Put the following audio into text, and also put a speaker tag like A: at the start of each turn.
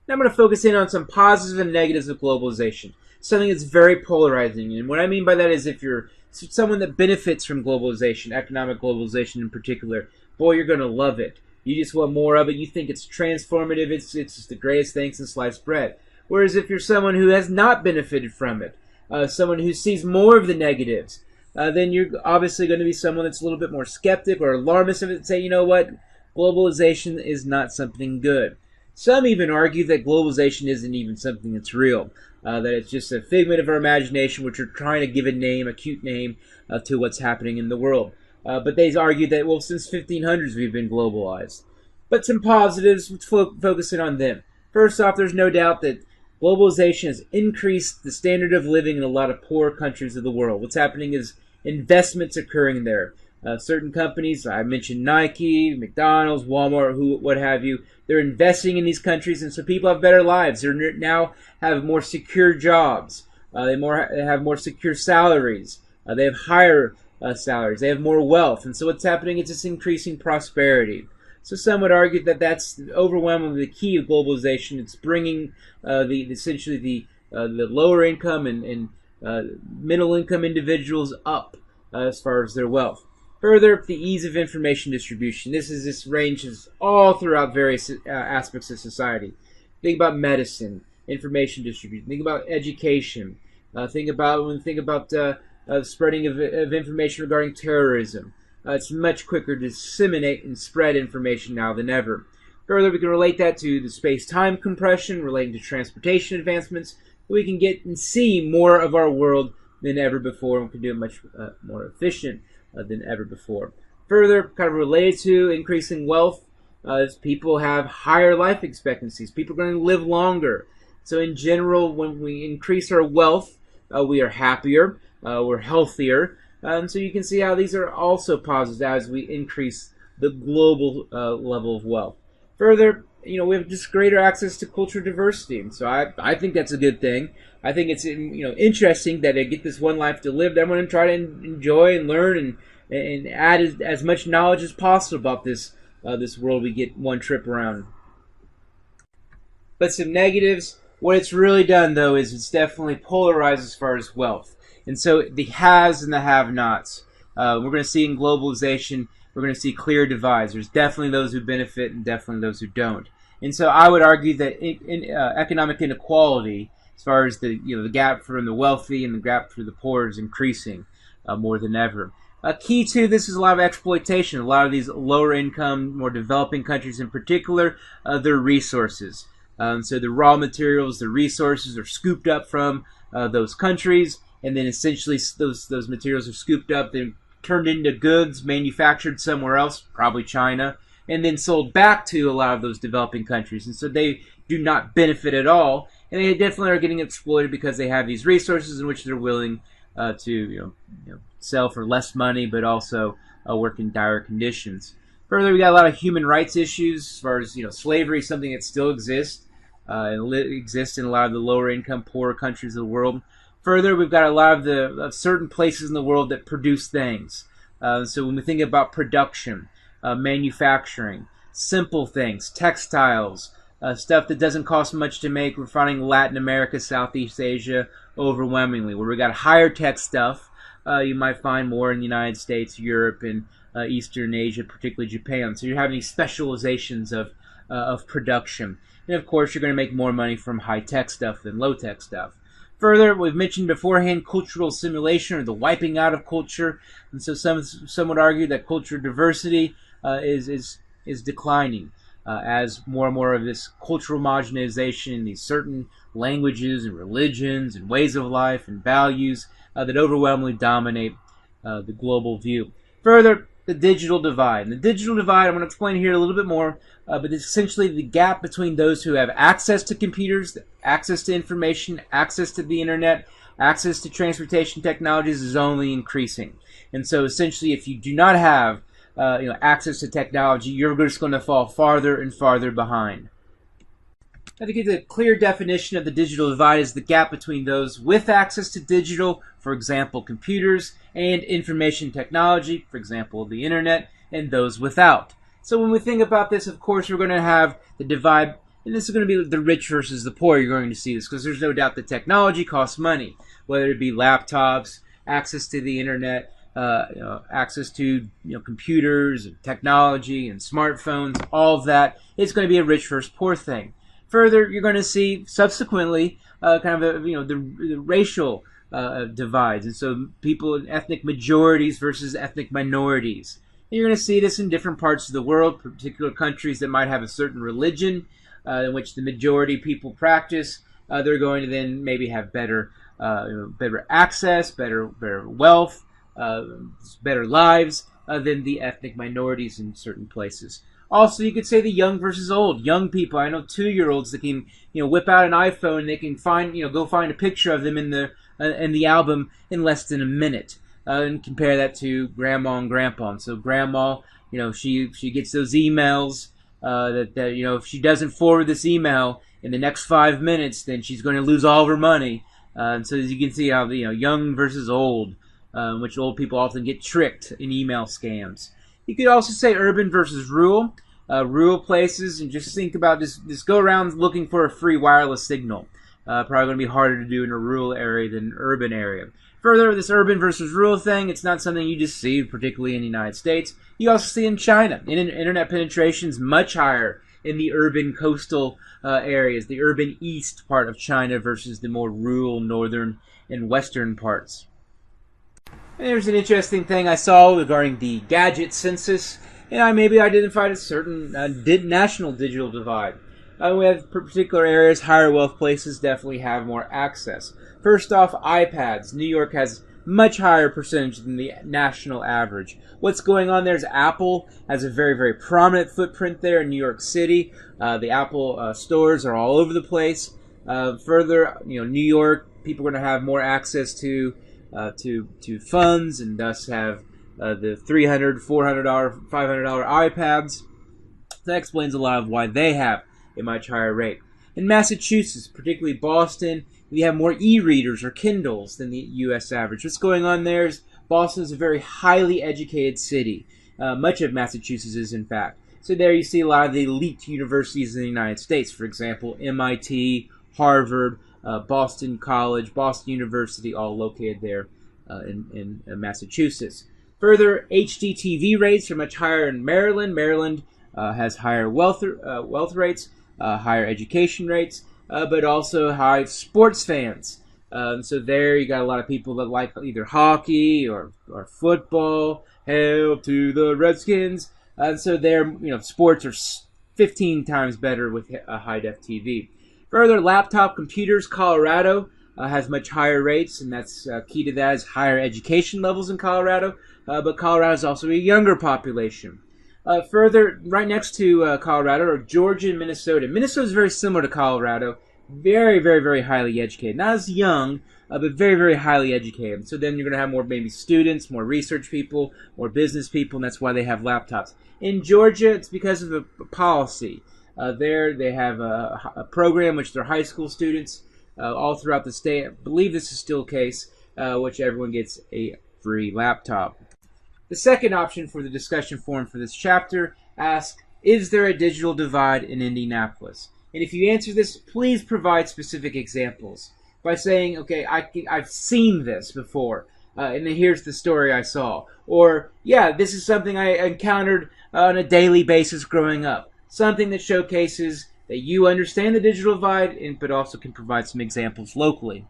A: Now I'm going to focus in on some positives and negatives of globalization, something that's very polarizing. And what I mean by that is if you're someone that benefits from globalization, economic globalization in particular, boy, you're going to love it. You just want more of it. You think it's transformative. It's just the greatest thing since sliced bread. Whereas if you're someone who has not benefited from it, someone who sees more of the negatives, then you're obviously going to be someone that's a little bit more skeptic or alarmist of it and say, you know what, globalization is not something good. Some even argue that globalization isn't even something that's real, that it's just a figment of our imagination, which are trying to give a name, a cute name, to what's happening in the world. But they argue that, well, since 1500s we've been globalized. But some positives, let's focus in on them. First off, there's no doubt that globalization has increased the standard of living in a lot of poor countries of the world. What's happening is investments occurring there. Certain companies, I mentioned Nike, McDonald's, Walmart, what have you, they're investing in these countries, and so people have better lives. They now have more secure jobs. They have more secure salaries. They have higher salaries. They have more wealth, and so what's happening is it's increasing prosperity. So some would argue that that's overwhelmingly the key of globalization. It's bringing essentially the lower income and middle income individuals up as far as their wealth. Further, the ease of information distribution. This ranges all throughout various aspects of society. Think about medicine, information distribution. Think about education. Think about spreading of information regarding terrorism. It's much quicker to disseminate and spread information now than ever. Further, we can relate that to the space-time compression relating to transportation advancements. We can get and see more of our world than ever before, and we can do it much more efficient than ever before. Further, kind of related to increasing wealth, as people have higher life expectancies. People are going to live longer. So in general, when we increase our wealth, we are happier, we're healthier. So you can see how these are also positives as we increase the global level of wealth. Further, we have just greater access to cultural diversity, and so I think that's a good thing. I think it's interesting that I get this one life to live. I'm going to try to enjoy and learn and add as much knowledge as possible about this world we get one trip around. But some negatives. What it's really done, though, is it's definitely polarized as far as wealth. And so the haves and the have-nots. We're going to see in globalization, we're going to see clear divides. There's definitely those who benefit and definitely those who don't. And so I would argue that economic inequality, as far as the gap from the wealthy and the gap for the poor, is increasing more than ever. Key to this is a lot of exploitation. A lot of these lower income, more developing countries in particular, their resources. So the raw materials, the resources are scooped up from those countries, and then essentially those materials are scooped up, then turned into goods manufactured somewhere else, probably China, and then sold back to a lot of those developing countries. And so they do not benefit at all, and they definitely are getting exploited because they have these resources in which they're willing to sell for less money, but also work in dire conditions. Further, we got a lot of human rights issues as far as slavery, something that still exists. Exists in a lot of the lower income, poorer countries of the world. Further, we've got a lot of certain places in the world that produce things. So when we think about production, manufacturing, simple things, textiles, stuff that doesn't cost much to make, we're finding Latin America, Southeast Asia overwhelmingly. Where we got higher tech stuff, you might find more in the United States, Europe, and Eastern Asia, particularly Japan. So you're having these specializations of production. And of course, you're going to make more money from high-tech stuff than low-tech stuff. Further, we've mentioned beforehand cultural assimilation, or the wiping out of culture. And so some would argue that cultural diversity is declining as more and more of this cultural homogenization, these certain languages and religions and ways of life and values that overwhelmingly dominate the global view. Further, the digital divide. And the digital divide, I'm going to explain here a little bit more, but it's essentially the gap between those who have access to computers, access to information, access to the internet, access to transportation technologies is only increasing. And so essentially, if you do not have access to technology, you're just going to fall farther and farther behind. I think a clear definition of the digital divide is the gap between those with access to digital, for example, computers, and information technology, for example, the internet, and those without. So when we think about this, of course, we're going to have the divide And this is going to be the rich versus the poor. You're going to see this because there's no doubt that technology costs money, whether it be laptops, access to the internet, access to computers and technology and smartphones. All of that is going to be a rich versus poor thing. Further, you're going to see subsequently kind of the racial divides, and so people in ethnic majorities versus ethnic minorities. And you're going to see this in different parts of the world, particular countries that might have a certain religion in which the majority people practice. They're going to then maybe have better access, better wealth, better lives than the ethnic minorities in certain places. Also, you could say the young versus old. Young people, I know 2-year-olds that can whip out an iPhone and they can find go find a picture of them in the album in less than a minute. And compare that to grandma and grandpa. And so grandma, she gets those emails that if she doesn't forward this email in the next 5 minutes, then she's going to lose all of her money. And so as you can see how the young versus old, which old people often get tricked in email scams. You could also say urban versus rural. Rural places, and just think about this go around looking for a free wireless signal. Probably going to be harder to do in a rural area than an urban area. Further, this urban versus rural thing, it's not something you just see, particularly in the United States. You also see in China. Internet penetration is much higher in the urban coastal areas, the urban east part of China versus the more rural northern and western parts. And there's an interesting thing I saw regarding the gadget census, and I maybe identified a certain national digital divide. We have particular areas, higher wealth places definitely have more access. First off, iPads. New York has much higher percentage than the national average. What's going on there is Apple has a very, very prominent footprint there in New York City. The Apple stores are all over the place. Further, New York, people are going to have more access to funds and thus have the $300, $400, $500 iPads. That explains a lot of why they have a much higher rate. In Massachusetts, particularly Boston, we have more e-readers or Kindles than the U.S. average. What's going on there is Boston is a very highly educated city. Much of Massachusetts is, in fact. So there you see a lot of the elite universities in the United States. For example, MIT, Harvard, Boston College, Boston University, all located there in Massachusetts. Further, HD TV rates are much higher in Maryland. Maryland has higher wealth rates, higher education rates, but also high sports fans. So there you got a lot of people that like either hockey or football. Hail to the Redskins! So their sports are 15 times better with a high-def TV. Further, laptop computers, Colorado has much higher rates, and that's key to that is higher education levels in Colorado. But Colorado is also a younger population. Further, right next to Colorado are Georgia and Minnesota. Minnesota is very similar to Colorado. Very, very, very highly educated. Not as young, but very, very highly educated. So then you're going to have more maybe students, more research people, more business people, and that's why they have laptops. In Georgia, it's because of a policy. There they have a program which they're high school students all throughout the state. I believe this is still the case, which everyone gets a free laptop. The second option for the discussion forum for this chapter asks, is there a digital divide in Indianapolis? And if you answer this, please provide specific examples by saying, okay, I've seen this before, and then here's the story I saw. Or, yeah, this is something I encountered on a daily basis growing up. Something that showcases that you understand the digital divide, but also can provide some examples locally.